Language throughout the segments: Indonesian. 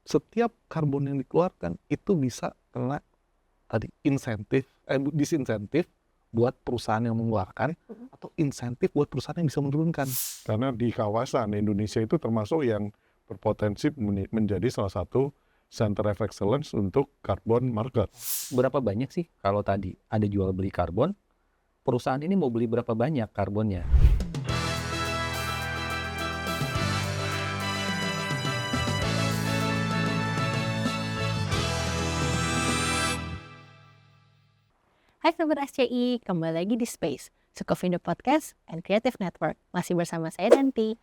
setiap karbon yang dikeluarkan itu bisa kena tadi disinsentif buat perusahaan yang mengeluarkan atau insentif buat perusahaan yang bisa menurunkan. Karena di kawasan Indonesia itu termasuk yang berpotensi menjadi salah satu center of excellence untuk carbon market. Berapa banyak sih kalau tadi ada jual beli karbon, perusahaan ini mau beli berapa banyak karbonnya? Hai Sobat SCI, kembali lagi di Space, Sukovindo Podcast and Creative Network. Masih bersama saya Danti.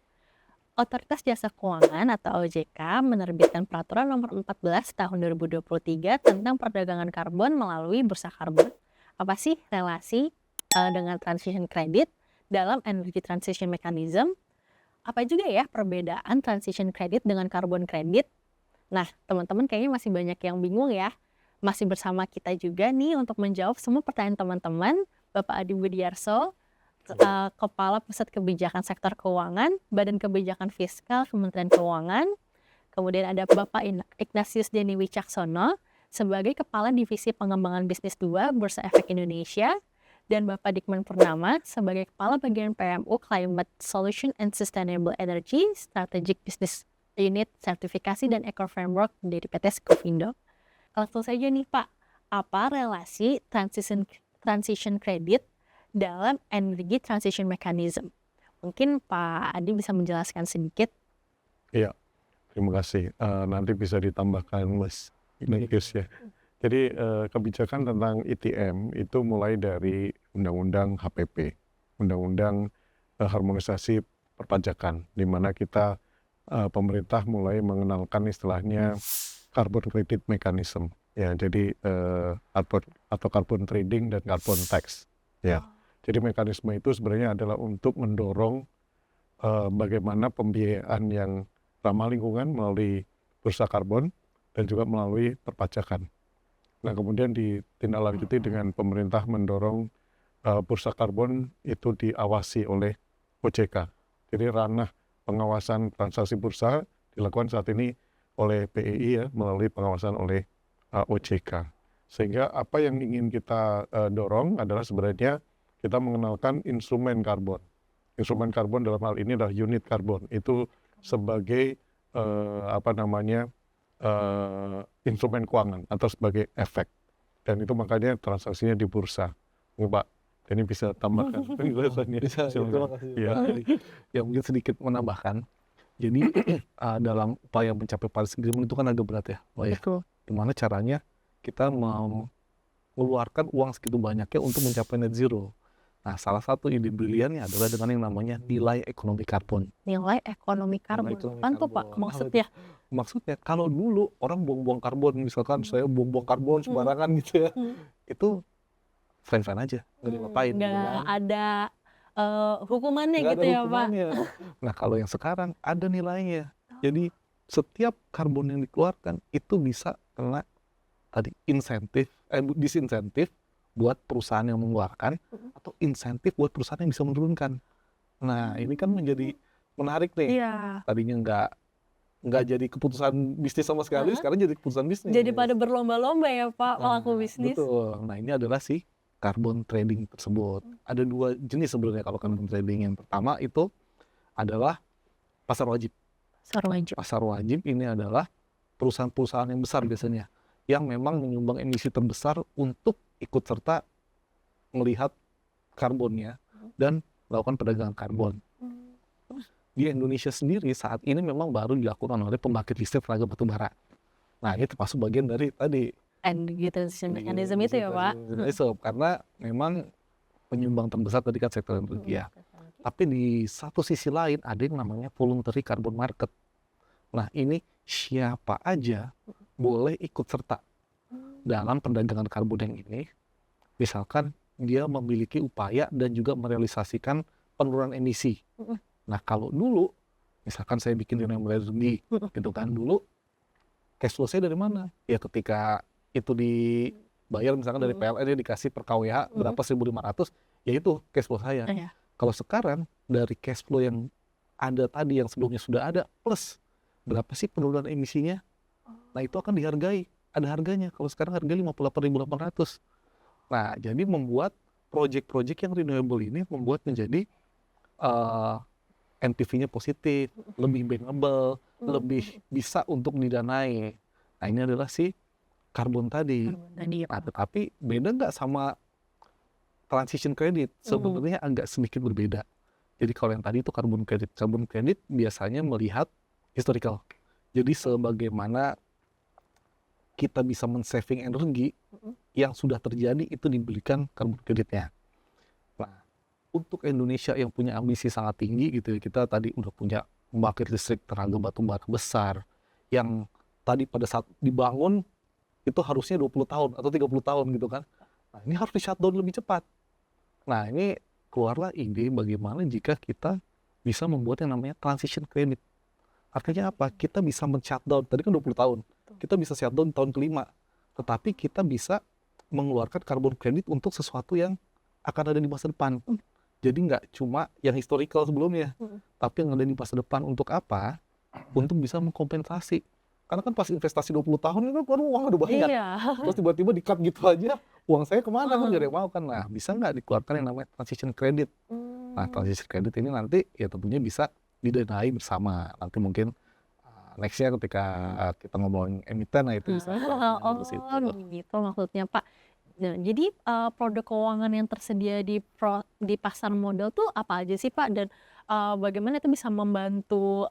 Otoritas Jasa Keuangan atau OJK menerbitkan Peraturan Nomor 14 Tahun 2023 tentang perdagangan karbon melalui bursa karbon. Apa sih relasi dengan transition credit dalam Energy Transition Mechanism? Apa juga ya perbedaan transition credit dengan carbon credit? Nah, teman-teman kayaknya masih banyak yang bingung ya. Masih bersama kita juga nih untuk menjawab semua pertanyaan teman-teman, Bapak Adi Budiarso, Kepala Pusat Kebijakan Sektor Keuangan, Badan Kebijakan Fiskal Kementerian Keuangan. Kemudian ada Bapak Ignatius Deni Wicaksono sebagai Kepala Divisi Pengembangan Bisnis 2 Bursa Efek Indonesia, dan Bapak Dikman Purnama sebagai Kepala Bagian PMU Climate Solution and Sustainable Energy Strategic Business Unit Sertifikasi dan Eco Framework dari PT Sukovindo. Langsung saja nih Pak, apa relasi transition credit dalam Energy Transition Mechanism? Mungkin Pak Adi bisa menjelaskan sedikit. Iya, terima kasih. Nanti bisa ditambahkan Mas Ignatius ya. Jadi kebijakan tentang ETM itu mulai dari Undang-Undang HPP, Undang-Undang Harmonisasi Perpajakan, di mana kita pemerintah mulai mengenalkan istilahnya carbon credit mechanism, ya. Jadi carbon trading dan carbon tax, ya. Jadi mekanisme itu sebenarnya adalah untuk mendorong bagaimana pembiayaan yang ramah lingkungan melalui bursa karbon dan juga melalui perpajakan. Nah, kemudian ditindaklanjuti dengan pemerintah mendorong bursa karbon itu diawasi oleh OJK. Jadi ranah pengawasan transaksi bursa dilakukan saat ini oleh PEI ya, melalui pengawasan oleh OJK. Sehingga apa yang ingin kita dorong adalah sebenarnya kita mengenalkan instrumen karbon. Instrumen karbon dalam hal ini adalah unit karbon. Itu sebagai instrumen keuangan atau sebagai efek. Dan itu makanya transaksinya di bursa. Pak, ini bisa tambahkan penjelasannya. Bisa, terima kasih. Ya. Ya mungkin sedikit menambahkan. Jadi dalam upaya mencapai Paris Agreement itu kan agak berat ya, Pak ya. Gimana caranya kita mengeluarkan uang segitu banyaknya untuk mencapai net zero. Nah, salah satu ide briliannya adalah dengan yang namanya nilai ekonomi karbon. Nilai ekonomi karbon. Apa tuh Pak maksudnya? Maksudnya kalau dulu orang buang-buang karbon, misalkan saya buang-buang karbon sembarangan gitu ya, itu fine-fine aja, nggak diapain. Nggak ada hukumannya Nggak gitu ada ya Pak? hukumannya. Nah, kalau yang sekarang ada nilainya. Jadi setiap karbon yang dikeluarkan itu bisa kena tadi disinsentif buat perusahaan yang mengeluarkan atau insentif buat perusahaan yang bisa menurunkan. Nah, ini kan menjadi menarik nih. Iya. Tadinya nggak jadi keputusan bisnis sama sekali, sekarang jadi keputusan bisnis. Jadi pada berlomba-lomba ya Pak pelaku bisnis. Betul. Nah, ini adalah si carbon trading tersebut. Ada dua jenis sebenarnya kalau carbon trading. Yang pertama itu adalah pasar wajib. Pasar wajib ini adalah perusahaan-perusahaan yang besar biasanya, yang memang menyumbang emisi terbesar untuk ikut serta melihat karbonnya dan melakukan perdagangan karbon. Di Indonesia sendiri saat ini memang baru dilakukan oleh pembangkit listrik tenaga batubara. Nah, ini termasuk bagian dari tadi Energy Transition Mechanism itu ya Pak? Karena memang penyumbang terbesar tadi kan sektor energi ya. Tapi di satu sisi lain ada yang namanya voluntary carbon market. Nah, ini siapa aja boleh ikut serta dalam perdagangan karbon yang ini. Misalkan dia memiliki upaya dan juga merealisasikan penurunan emisi. Nah, kalau dulu misalkan saya bikin renewable energy gitu kan, dulu cash flow saya dari mana? Ya ketika itu dibayar misalkan dari PLN dia dikasih per kWh berapa 1.500, ya itu cash flow saya. Kalau sekarang dari cash flow yang ada tadi yang sebelumnya sudah ada plus berapa sih penurunan emisinya? Nah itu akan dihargai, ada harganya. Kalau sekarang harga 58.800. Nah jadi membuat project-project yang renewable ini membuat menjadi NPV-nya positif, lebih bankable, lebih bisa untuk didanai. Nah ini adalah si karbon tadi. Tadi ya. Nah tetapi beda nggak sama transition credit? Sebenarnya agak sedikit berbeda. Jadi kalau yang tadi itu carbon credit biasanya melihat historical. Jadi sebagaimana kita bisa men-saving energi yang sudah terjadi itu dibelikan carbon creditnya. Nah, untuk Indonesia yang punya ambisi sangat tinggi gitu ya, kita tadi udah punya pembangkit listrik tenaga batu bara besar yang tadi pada saat dibangun itu harusnya 20 tahun atau 30 tahun gitu kan. Nah, ini harus di-shutdown lebih cepat. Nah, ini keluarlah ide bagaimana jika kita bisa membuat yang namanya transition credit. Artinya apa? Kita bisa men-shutdown, tadi kan 20 tahun. Kita bisa shutdown tahun kelima. Tetapi kita bisa mengeluarkan carbon credit untuk sesuatu yang akan ada di masa depan. Jadi nggak cuma yang historical sebelumnya, tapi yang ada di masa depan untuk apa? Untuk bisa mengkompensasi. Karena kan pas investasi 20 tahun itu kan uang udah banyak. Iya. Terus tiba-tiba di-cut gitu aja, uang saya kemana kan gak ada yang mau kan. Nah bisa nggak dikeluarkan yang namanya transition credit. Nah transition credit ini nanti ya tentunya bisa didanai bersama. Nanti mungkin nextnya ketika kita ngomongin emiten, nah itu bisa. Oh gitu maksudnya Pak. Nah, jadi produk keuangan yang tersedia di pasar modal tuh apa aja sih Pak? Dan bagaimana itu bisa membantu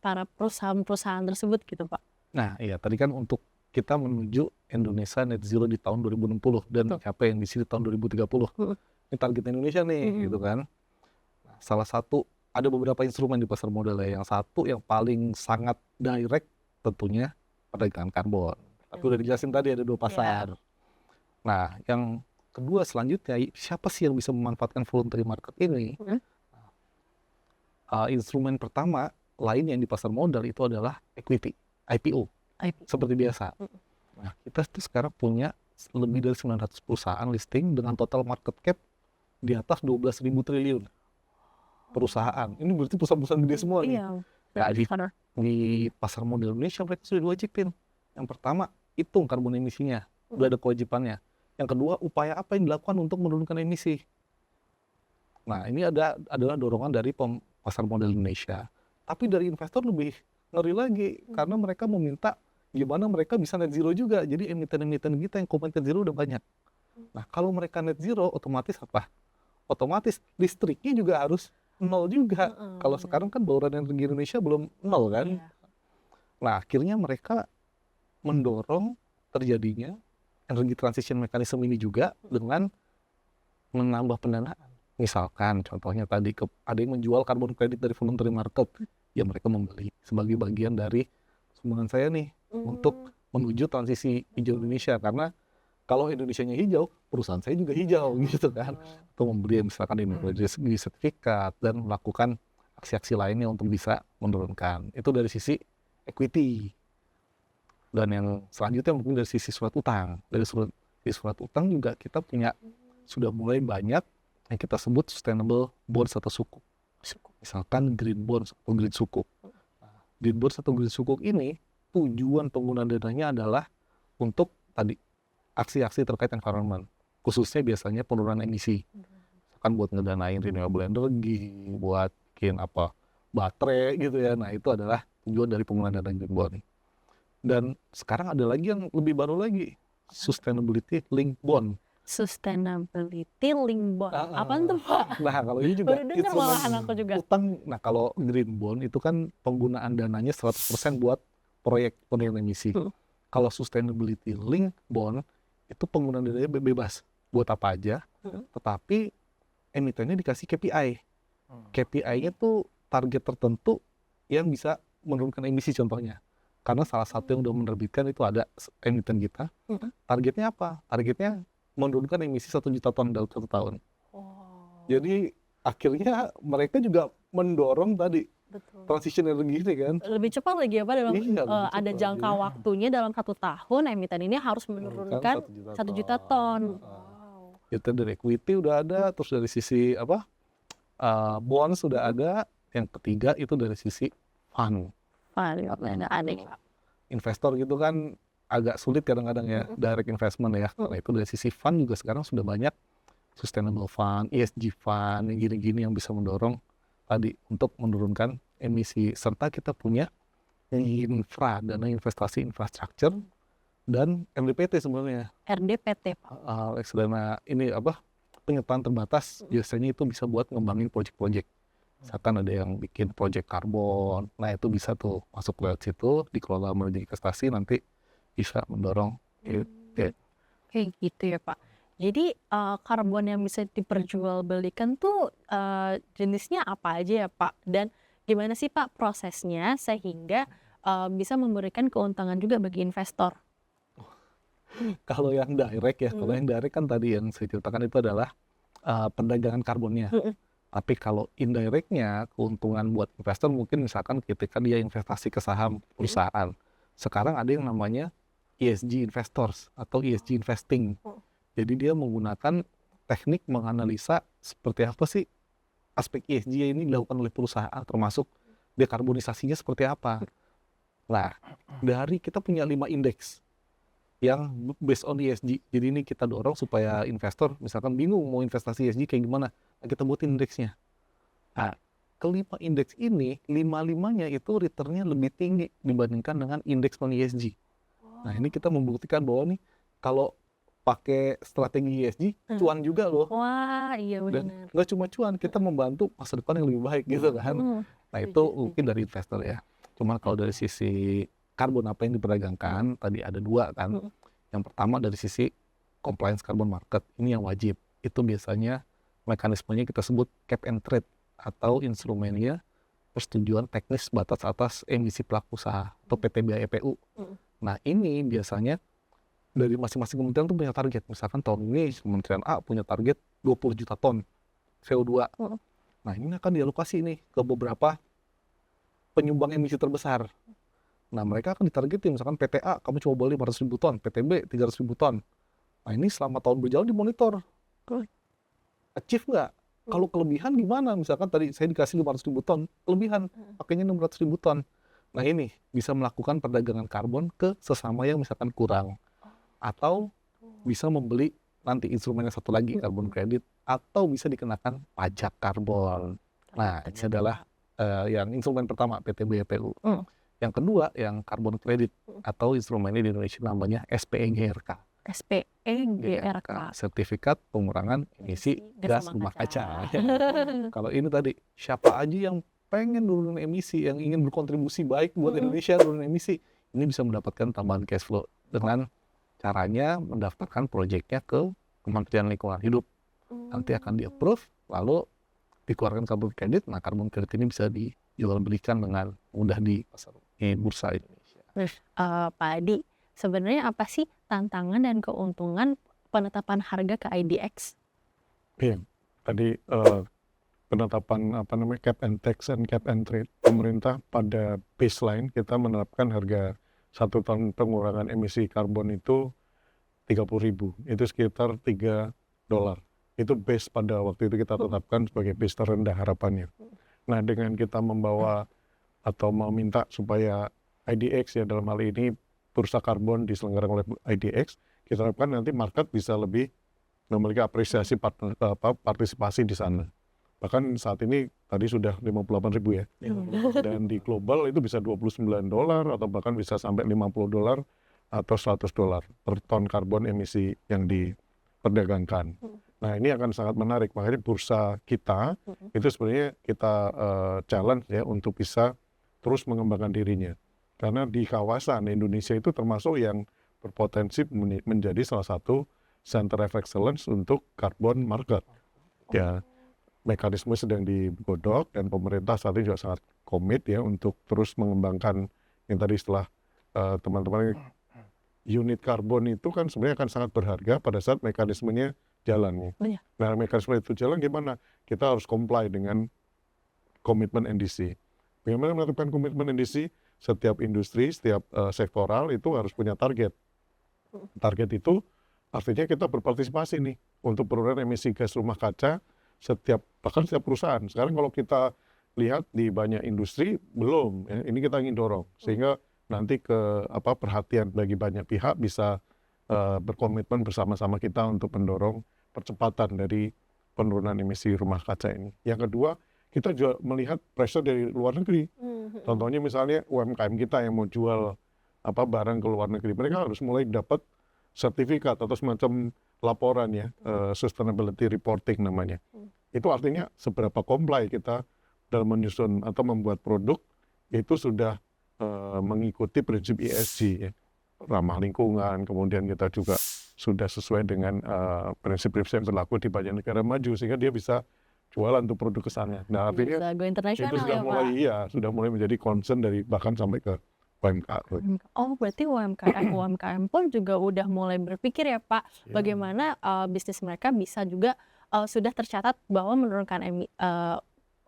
para perusahaan-perusahaan tersebut gitu Pak? Nah iya tadi kan untuk kita menuju Indonesia net zero di tahun 2060 dan mencapai yang di sini tahun 2030. Ini target Indonesia nih gitu kan. Nah, salah satu ada beberapa instrumen di pasar modal ya. Yang satu yang paling sangat direct tentunya perdagangan karbon. Tapi udah dijelasin tadi ada 2 pasar. Nah, yang kedua selanjutnya siapa sih yang bisa memanfaatkan voluntary market ini? Instrumen pertama lain yang di pasar modal itu adalah equity, IPO. Seperti biasa. Nah, kita tuh sekarang punya lebih dari 900 perusahaan listing dengan total market cap di atas 12.000 triliun perusahaan. Ini berarti perusahaan-perusahaan gede semua nih. Iya. Di pasar modal Indonesia mereka sudah diwajibin. Yang pertama, hitung karbon emisinya. Udah ada kewajibannya. Yang kedua, upaya apa yang dilakukan untuk menurunkan emisi. Nah, ini adalah dorongan dari pasar modal Indonesia. Tapi dari investor lebih ngeri lagi. Karena mereka meminta gimana mereka bisa net zero juga. Jadi emiten-emiten kita yang komen net zero udah banyak. Nah, kalau mereka net zero, otomatis apa? Otomatis listriknya juga harus nol juga. Kalau sekarang kan bauran energi Indonesia belum nol kan. Nah, akhirnya mereka mendorong terjadinya energi transition mechanism ini juga dengan menambah pendanaan. Misalkan contohnya tadi ada yang menjual carbon credit dari voluntary market, ya mereka membeli sebagai bagian dari sumbangan saya nih untuk menuju transisi hijau Indonesia. Karena kalau Indonesianya hijau, perusahaan saya juga hijau gitu kan. Atau membeli misalkan energi sertifikat dan melakukan aksi-aksi lainnya untuk bisa menurunkan. Itu dari sisi equity. Dan yang selanjutnya mungkin dari sisi surat utang. Dari surat utang juga kita punya sudah mulai banyak yang kita sebut sustainable bonds atau sukuk. Misalkan green bonds atau green sukuk. Green bonds atau green sukuk ini tujuan penggunaan dananya adalah untuk tadi aksi-aksi terkait environment. Khususnya biasanya penurunan emisi. Misalkan buat ngedanain renewable energy, buat bikin baterai gitu ya. Nah itu adalah tujuan dari penggunaan dana green bond. Dan sekarang ada lagi yang lebih baru lagi, sustainability linked bond. Sustainability linked bond. Apaan tuh Pak? Nah kalau ini juga Baru dengar malahan aku juga. utang. Nah kalau green bond itu kan penggunaan dananya 100% buat proyek penurunan emisi. Kalau sustainability linked bond itu penggunaan dananya bebas buat apa aja, tetapi emitennya dikasih KPI. KPI-nya tuh target tertentu yang bisa menurunkan emisi contohnya. Karena salah satu yang udah menerbitkan itu ada emiten kita. Targetnya apa? Targetnya menurunkan emisi 1 juta ton dalam 1 tahun. Jadi akhirnya mereka juga mendorong tadi transition energi ini kan. Lebih cepat lagi ya Pak dalam Iya, lebih ada cepat, jangka iya. waktunya dalam 1 tahun emiten ini harus menurunkan 1 juta ton. Itu dari equity udah ada, terus dari sisi bonds sudah ada. Yang ketiga itu dari sisi fund. Ada. investor gitu kan agak sulit kadang-kadang ya, direct investment ya. Karena itu dari sisi fund juga sekarang sudah banyak sustainable fund, ESG fund, yang gini-gini yang bisa mendorong tadi untuk menurunkan emisi. Serta kita punya infra, dana investasi infrastruktur, dan RDPT sebenarnya. RDPT, Pak. Reksadana ini penyertaan terbatas, biasanya itu bisa buat ngembangin project-project. Misalkan ada yang bikin project karbon, nah itu bisa tuh masuk lewat situ, dikelola melalui investasi, nanti bisa mendorong Kayak gitu ya, Pak. Jadi karbon yang bisa diperjualbelikan tuh jenisnya apa aja ya, Pak? Dan gimana sih, Pak, prosesnya sehingga bisa memberikan keuntungan juga bagi investor? Kalau yang direct ya, kalau yang direct kan tadi yang saya ceritakan itu adalah perdagangan karbonnya. Tapi kalau indirectnya, keuntungan buat investor mungkin misalkan ketika dia investasi ke saham perusahaan. Sekarang ada yang namanya ESG investors atau ESG investing. Jadi dia menggunakan teknik menganalisa seperti apa sih aspek ESG ini dilakukan oleh perusahaan, termasuk dekarbonisasinya seperti apa. Nah, dari kita punya 5 indeks yang based on ESG. Jadi ini kita dorong supaya investor misalkan bingung mau investasi ESG kayak gimana. Nah, kita buatin indeksnya. Nah, kelima indeks ini, 5-5-nya itu returnnya lebih tinggi dibandingkan dengan indeks non ESG. Nah, ini kita membuktikan bahwa nih kalau pakai strategi ESG, cuan juga loh. Wah, iya Dan benar. nggak cuma cuan, kita membantu masa depan yang lebih baik gitu kan. Nah, itu mungkin dari investor ya. Cuman kalau dari sisi karbon apa yang diperdagangkan, tadi ada 2 kan. Yang pertama dari sisi compliance carbon market, ini yang wajib. Itu biasanya mekanismenya kita sebut cap and trade atau instrumennya persetujuan teknis batas atas emisi pelaku usaha atau PTBA-EPU. Nah, ini biasanya dari masing-masing kementerian tuh punya target. Misalkan tahun ini Kementerian A punya target 20 juta ton CO2. Nah, ini akan dialokasi nih ke beberapa penyumbang emisi terbesar. Nah, mereka akan ditargetin, misalkan PT A, kamu coba beli 500.000 ton, PT B 300.000 ton. Nah, ini selama tahun berjalan dimonitor. Achieve nggak? Kalau kelebihan gimana? Misalkan tadi saya dikasih 500.000 ton, kelebihan pakainya 600.000 ton. Nah, ini bisa melakukan perdagangan karbon ke sesama yang misalkan kurang. Atau bisa membeli nanti instrumen yang satu lagi, karbon kredit, atau bisa dikenakan pajak karbon. Nah, ini adalah yang instrumen pertama, PTBPU. Yang kedua, yang karbon kredit, atau instrumennya di Indonesia namanya SPEGRK. SPEGRK. Sertifikat Pengurangan Emisi Gas Rumah Kaca. Kalau ini tadi, siapa aja yang pengen nurunin emisi, yang ingin berkontribusi baik buat Indonesia nurunin emisi, ini bisa mendapatkan tambahan cash flow dengan caranya mendaftarkan proyeknya ke Kementerian Lingkungan Hidup. Nanti akan di-approve, lalu dikeluarkan karbon kredit. Nah, karbon kredit ini bisa dijual belikan dengan mudah di pasar bursa Indonesia. Pak Adi, sebenarnya apa sih tantangan dan keuntungan penetapan harga ke IDX? Iya, tadi penetapan cap and tax and cap and trade, pemerintah pada baseline kita menerapkan harga 1 ton pengurangan emisi karbon itu 30.000, itu sekitar $3. Itu base pada waktu itu kita tetapkan sebagai base terendah harapannya. Nah, dengan kita membawa atau meminta supaya IDX ya dalam hal ini bursa karbon diselenggarakan oleh IDX, kita harapkan nanti market bisa lebih memiliki apresiasi partisipasi di sana. Bahkan saat ini tadi sudah 58.000 ya. Dan di global itu bisa $29 atau bahkan bisa sampai $50 atau $100 per ton karbon emisi yang diperdagangkan. Nah, ini akan sangat menarik. Makanya bursa kita itu sebenarnya kita challenge ya untuk bisa terus mengembangkan dirinya. Karena di kawasan Indonesia itu termasuk yang berpotensi menjadi salah satu center of excellence untuk carbon market. Ya, mekanisme sedang digodok dan pemerintah saat ini juga sangat komit ya untuk terus mengembangkan yang tadi setelah teman-teman unit karbon itu kan sebenarnya akan sangat berharga pada saat mekanismenya jalan. Nah, mekanisme itu jalan gimana? Kita harus comply dengan komitmen NDC. Bagaimana menetapkan komitmen NDC? Setiap industri, setiap sektoral itu harus punya target. Target itu artinya kita berpartisipasi nih untuk penurunan emisi gas rumah kaca bahkan setiap perusahaan. Sekarang kalau kita lihat di banyak industri belum, ya, ini kita ingin dorong sehingga nanti ke perhatian bagi banyak pihak bisa berkomitmen bersama-sama kita untuk mendorong percepatan dari penurunan emisi rumah kaca ini. Yang kedua, kita juga melihat pressure dari luar negeri. Contohnya misalnya UMKM kita yang mau jual barang ke luar negeri, mereka harus mulai dapat sertifikat atau semacam laporan ya, sustainability reporting namanya. Itu artinya seberapa comply kita dalam menyusun atau membuat produk itu sudah mengikuti prinsip ESG ya, ramah lingkungan, kemudian kita juga sudah sesuai dengan prinsip-prinsip yang berlaku di banyak negara maju sehingga dia bisa jualan untuk produk kesannya. Nah, artinya Bisa go itu internasional sudah ya mulai Pak. sudah mulai menjadi concern dari bahkan sampai ke UMKM. Oh, berarti UMKM pun juga udah mulai berpikir ya Pak, Ya. bagaimana bisnis mereka bisa juga sudah tercatat bahwa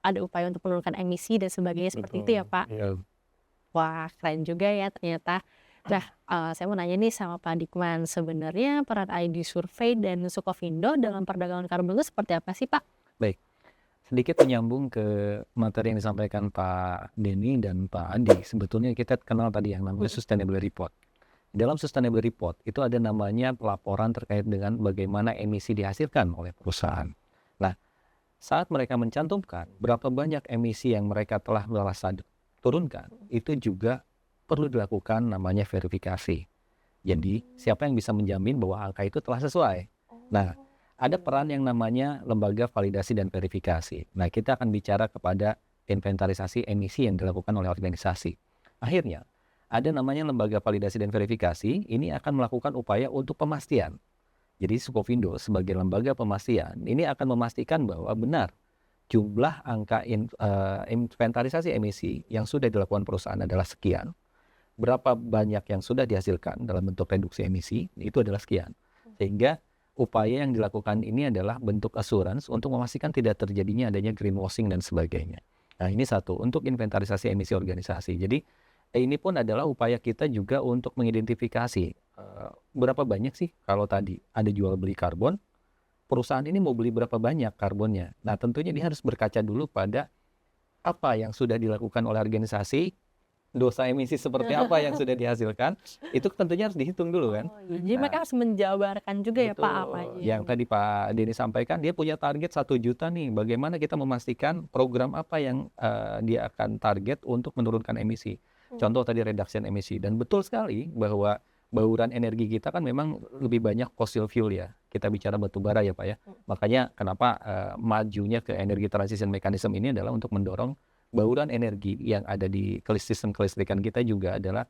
ada upaya untuk menurunkan emisi dan sebagainya seperti itu ya Pak. Iya. Wah, keren juga ya ternyata. Nah, saya mau nanya nih sama Pak Dikman, sebenarnya peran ID Survey dan Sukovindo dalam perdagangan karbon itu seperti apa sih Pak? Baik, sedikit menyambung ke materi yang disampaikan Pak Denny dan Pak Adi. Sebetulnya kita kenal tadi yang namanya Sustainability Report. Dalam Sustainability Report itu ada namanya laporan terkait dengan bagaimana emisi dihasilkan oleh perusahaan. Nah, saat mereka mencantumkan berapa banyak emisi yang mereka telah merasa turunkan, itu juga perlu dilakukan namanya verifikasi. Jadi, siapa yang bisa menjamin bahwa angka itu telah sesuai? Nah, ada peran yang namanya lembaga validasi dan verifikasi. Nah, kita akan bicara kepada inventarisasi emisi yang dilakukan oleh organisasi. Akhirnya, ada namanya lembaga validasi dan verifikasi, ini akan melakukan upaya untuk pemastian. Jadi Sukovindo sebagai lembaga pemastian, ini akan memastikan bahwa benar jumlah angka inventarisasi emisi yang sudah dilakukan perusahaan adalah sekian. Berapa banyak yang sudah dihasilkan dalam bentuk reduksi emisi, itu adalah sekian. Sehingga upaya yang dilakukan ini adalah bentuk assurance untuk memastikan tidak terjadinya adanya greenwashing dan sebagainya. Nah, ini satu, untuk inventarisasi emisi organisasi. Jadi, ini pun adalah upaya kita juga untuk mengidentifikasi berapa banyak sih kalau tadi ada jual beli karbon, perusahaan ini mau beli berapa banyak karbonnya. Nah, tentunya dia harus berkaca dulu pada apa yang sudah dilakukan oleh organisasi, dosa emisi seperti apa yang sudah dihasilkan, itu tentunya harus dihitung dulu kan. Jadi mereka harus menjabarkan juga ya Pak apa aja. Yang tadi Pak Denny sampaikan, dia punya target 1 juta nih. Bagaimana kita memastikan program apa yang dia akan target untuk menurunkan emisi. Contoh tadi reduction emisi. Dan betul sekali bahwa bauran energi kita kan memang lebih banyak fossil fuel ya. Kita bicara batu bara ya Pak ya. Makanya kenapa majunya ke energi transition mechanism ini adalah untuk mendorong bauran energi yang ada di sistem kelistrikan kita juga adalah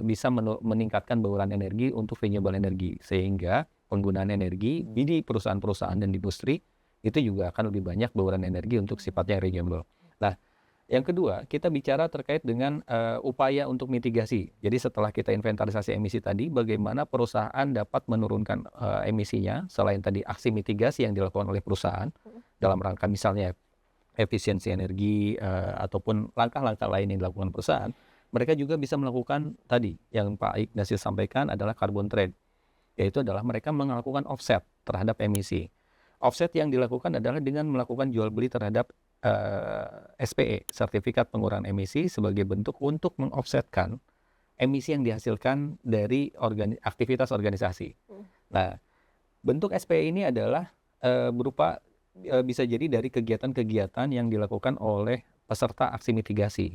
bisa meningkatkan bauran energi untuk renewable energy, sehingga penggunaan energi di perusahaan-perusahaan dan industri itu juga akan lebih banyak bauran energi untuk sifatnya renewable. Nah, yang kedua kita bicara terkait dengan upaya untuk mitigasi. Jadi setelah kita inventarisasi emisi tadi, bagaimana perusahaan dapat menurunkan emisinya selain tadi aksi mitigasi yang dilakukan oleh perusahaan dalam rangka misalnya efisiensi energi ataupun langkah-langkah lain yang dilakukan perusahaan, mereka juga bisa melakukan tadi yang Pak Ignatius sampaikan adalah carbon trade, yaitu adalah mereka melakukan offset terhadap emisi. Offset yang dilakukan adalah dengan melakukan jual beli terhadap SPE, sertifikat pengurangan emisi, sebagai bentuk untuk mengoffsetkan emisi yang dihasilkan dari aktivitas organisasi. Nah, bentuk SPE ini adalah berupa bisa jadi dari kegiatan-kegiatan yang dilakukan oleh peserta aksi mitigasi.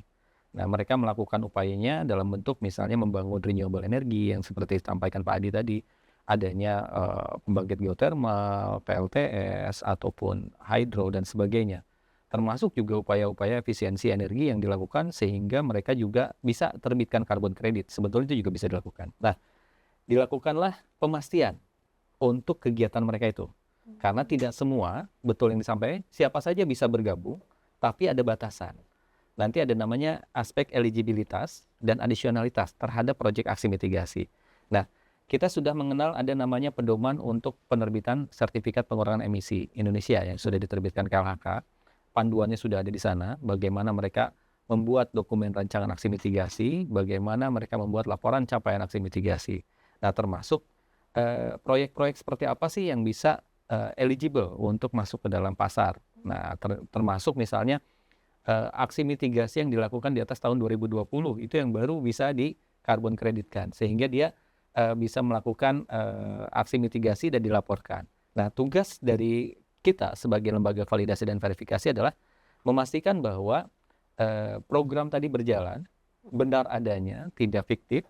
Nah, mereka melakukan upayanya dalam bentuk misalnya membangun renewable energy yang seperti disampaikan Pak Adi tadi, adanya pembangkit geothermal, PLTS, ataupun hydro dan sebagainya. Termasuk juga upaya-upaya efisiensi energi yang dilakukan sehingga mereka juga bisa terbitkan carbon credit. Sebetulnya itu juga bisa dilakukan. Nah, dilakukanlah pemastian untuk kegiatan mereka itu. Karena tidak semua, betul yang disampaikan, siapa saja bisa bergabung, tapi ada batasan. Nanti ada namanya aspek eligibilitas dan adisionalitas terhadap proyek aksi mitigasi. Nah, kita sudah mengenal ada namanya pedoman untuk penerbitan sertifikat pengurangan emisi Indonesia yang sudah diterbitkan KLHK. Panduannya sudah ada di sana, bagaimana mereka membuat dokumen rancangan aksi mitigasi, bagaimana mereka membuat laporan capaian aksi mitigasi. Nah, termasuk proyek-proyek seperti apa sih yang bisa eligible untuk masuk ke dalam pasar. Nah, termasuk misalnya aksi mitigasi yang dilakukan di atas tahun 2020 itu yang baru bisa di karbon kreditkan, sehingga dia bisa melakukan aksi mitigasi dan dilaporkan. Nah, tugas dari kita sebagai lembaga validasi dan verifikasi adalah memastikan bahwa program tadi berjalan, benar adanya, tidak fiktif.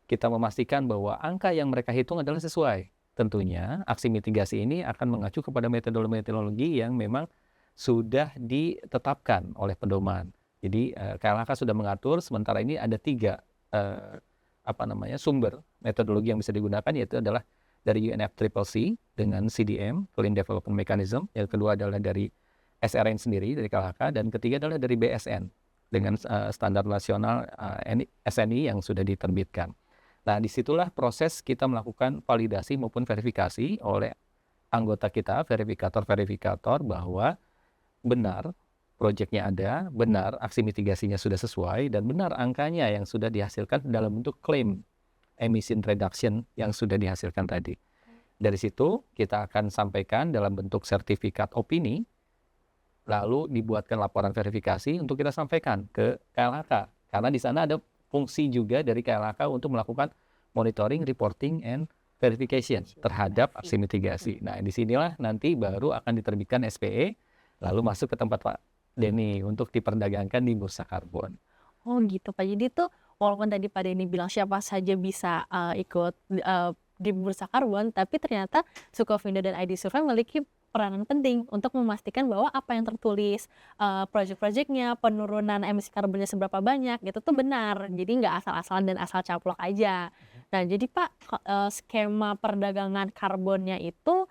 Kita memastikan bahwa angka yang mereka hitung adalah sesuai. Tentunya aksi mitigasi ini akan mengacu kepada metodologi yang memang sudah ditetapkan oleh pedoman. Jadi KLHK sudah mengatur, sementara ini ada 3 sumber metodologi yang bisa digunakan, yaitu adalah dari UNFCCC dengan CDM, Clean Development Mechanism, yang kedua adalah dari SRN sendiri, dari KLHK, dan ketiga adalah dari BSN dengan standar nasional SNI yang sudah diterbitkan. Nah, disitulah proses kita melakukan validasi maupun verifikasi oleh anggota kita, verifikator-verifikator, bahwa benar proyeknya ada, benar aksi mitigasinya sudah sesuai, dan benar angkanya yang sudah dihasilkan dalam bentuk klaim emission reduction yang sudah dihasilkan tadi. Dari situ kita akan sampaikan dalam bentuk sertifikat opini, lalu dibuatkan laporan verifikasi untuk kita sampaikan ke KLHK. Karena di sana ada fungsi juga dari KLHK untuk melakukan monitoring, reporting, and verification terhadap aksi mitigasi. Nah, disinilah nanti baru akan diterbitkan SPE, lalu masuk ke tempat Pak Denny untuk diperdagangkan di bursa karbon. Oh gitu Pak. Jadi tuh walaupun tadi Pak Denny bilang siapa saja bisa ikut di bursa karbon, tapi ternyata Sukovindo dan ID Survey memiliki peranan penting untuk memastikan bahwa apa yang tertulis proyek-proyeknya, penurunan emisi karbonnya seberapa banyak, gitu tuh benar. Jadi nggak asal-asalan dan asal caplok aja. Nah, jadi Pak, skema perdagangan karbonnya itu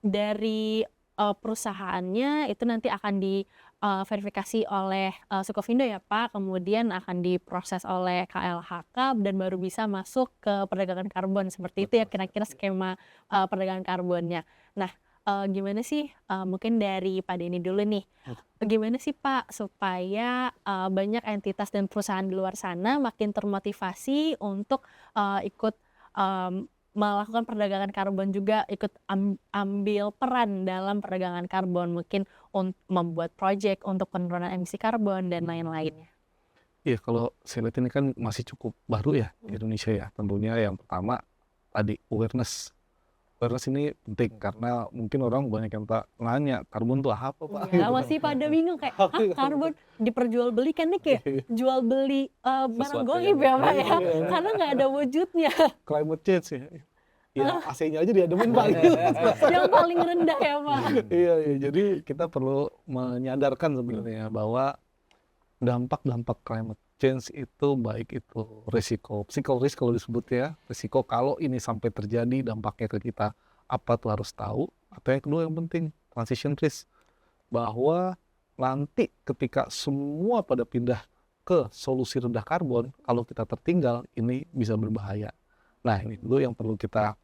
dari perusahaannya itu nanti akan diverifikasi oleh Sukovindo ya Pak, kemudian akan diproses oleh KLHK dan baru bisa masuk ke perdagangan karbon. Seperti itu ya kira-kira skema perdagangan karbonnya. Nah, gimana sih, mungkin dari Pak Denny dulu nih, gimana sih Pak supaya banyak entitas dan perusahaan di luar sana makin termotivasi untuk ikut melakukan perdagangan karbon juga, ikut ambil peran dalam perdagangan karbon, mungkin membuat proyek untuk penurunan emisi karbon dan lain-lainnya. Iya, kalau saya lihat ini kan masih cukup baru ya di Indonesia ya. Tentunya yang pertama tadi awareness. Awareness ini penting karena mungkin orang banyak yang tak nanya karbon itu apa Pak? Ya, masih pada bingung kayak, karbon diperjualbelikan nih kayak jual beli barang goib ya Pak ya, karena nggak ada wujudnya. Climate change ya. Ya AC-nya aja diademin Pak. Yang paling rendah ya Pak. Iya, jadi kita perlu menyadarkan sebenarnya bahwa dampak-dampak climate change itu baik itu risiko, psycho risk kalau disebut ya, risiko kalau ini sampai terjadi dampaknya ke kita apa tuh harus tahu. Atau yang kedua yang penting transition risk, bahwa nanti ketika semua pada pindah ke solusi rendah karbon, kalau kita tertinggal ini bisa berbahaya. Nah, ini dulu yang perlu kita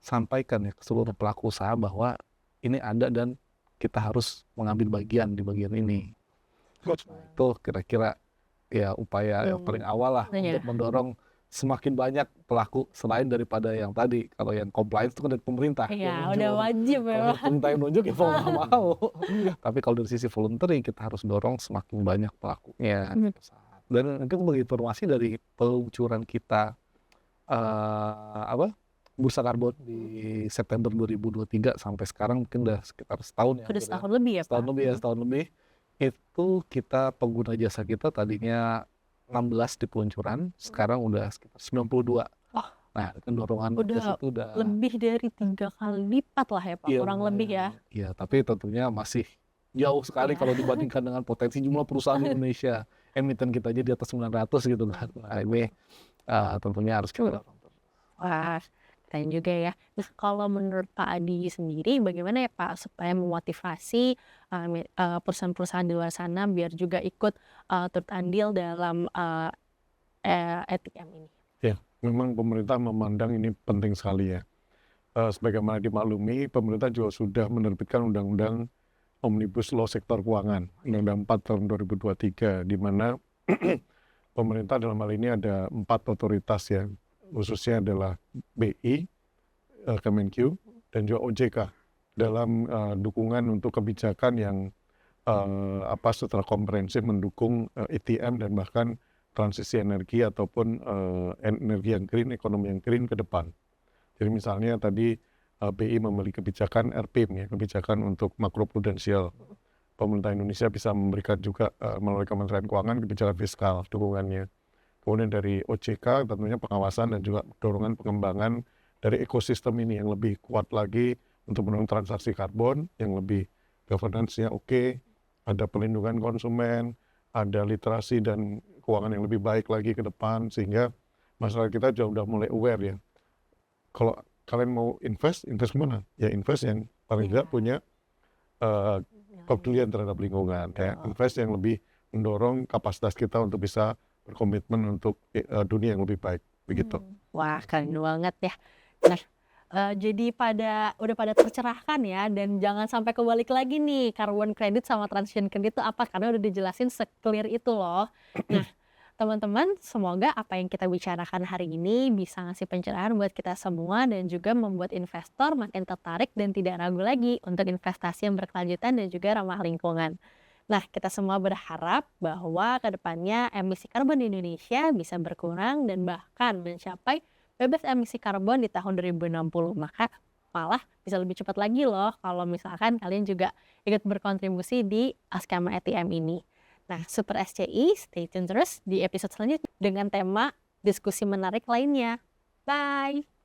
sampaikan ya ke seluruh pelaku usaha bahwa ini ada dan kita harus mengambil bagian di bagian ini. Nah, itu kira-kira ya upaya yang paling awal lah untuk mendorong semakin banyak pelaku selain daripada yang tadi. Kalau yang compliance itu kan dari pemerintah. Iya, udah wajib ya Pak. Pemerintah yang nunjuk ya mau nggak mau. Tapi kalau dari sisi voluntary kita harus dorong semakin banyak pelakunya. Dan mungkin bagi informasi dari peluncuran kita bursa karbon di September 2023 sampai sekarang mungkin udah sekitar setahun ya. Udah setahun lebih ya Pak? Setahun lebih. Itu kita pengguna jasa kita tadinya 16 di peluncuran, sekarang udah sekitar 92. Nah, kan dorongan udah itu udah lebih dari 3 kali lipat lah ya Pak, kurang lebih ya. Iya, tapi tentunya masih jauh sekali kalau dibandingkan dengan potensi jumlah perusahaan di Indonesia. Emiten kita aja di atas 900 gitu kan. Nah, ini tentunya harus kita dorong. Wah, keren juga ya. Nah, kalau menurut Pak Adi sendiri, bagaimana ya Pak supaya memotivasi perusahaan-perusahaan di luar sana biar juga ikut turut andil dalam ETM ini? Ya, memang pemerintah memandang ini penting sekali ya. Sebagaimana dimaklumi, pemerintah juga sudah menerbitkan Undang-Undang Omnibus Law Sektor Keuangan, Undang-Undang 4 tahun 2023, di mana pemerintah dalam hal ini ada 4 otoritas ya, khususnya adalah BI, Kemenkyu, dan juga OJK dalam dukungan untuk kebijakan yang secara komprehensif mendukung ETM dan bahkan transisi energi ataupun energi yang green, ekonomi yang green ke depan. Jadi misalnya tadi BI memiliki kebijakan RPIM, ya, kebijakan untuk makroprudensial. Pemerintah Indonesia bisa memberikan juga melalui Kementerian Keuangan kebijakan fiskal dukungannya. Kemudian dari OJK tentunya pengawasan dan juga dorongan pengembangan dari ekosistem ini yang lebih kuat lagi untuk mendorong transaksi karbon yang lebih governance-nya oke, ada pelindungan konsumen, ada literasi dan keuangan yang lebih baik lagi ke depan, sehingga masyarakat kita juga udah mulai aware ya. Kalau kalian mau invest kemana? Ya invest yang paling tidak punya kepedulian terhadap lingkungan, ya. Invest yang lebih mendorong kapasitas kita untuk bisa berkomitmen untuk dunia yang lebih baik, begitu. Wah, keren banget ya. Nah, jadi udah pada tercerahkan ya, dan jangan sampai kebalik lagi nih, carbon credit sama transition credit itu apa, karena udah dijelasin se-clear itu loh. Nah, teman-teman, semoga apa yang kita bicarakan hari ini bisa ngasih pencerahan buat kita semua dan juga membuat investor makin tertarik dan tidak ragu lagi untuk investasi yang berkelanjutan dan juga ramah lingkungan. Nah, kita semua berharap bahwa kedepannya emisi karbon di Indonesia bisa berkurang dan bahkan mencapai bebas emisi karbon di tahun 2060. Maka malah bisa lebih cepat lagi loh kalau misalkan kalian juga ikut berkontribusi di skema ETM ini. Nah, Super SCI, stay tune terus di episode selanjutnya dengan tema diskusi menarik lainnya. Bye!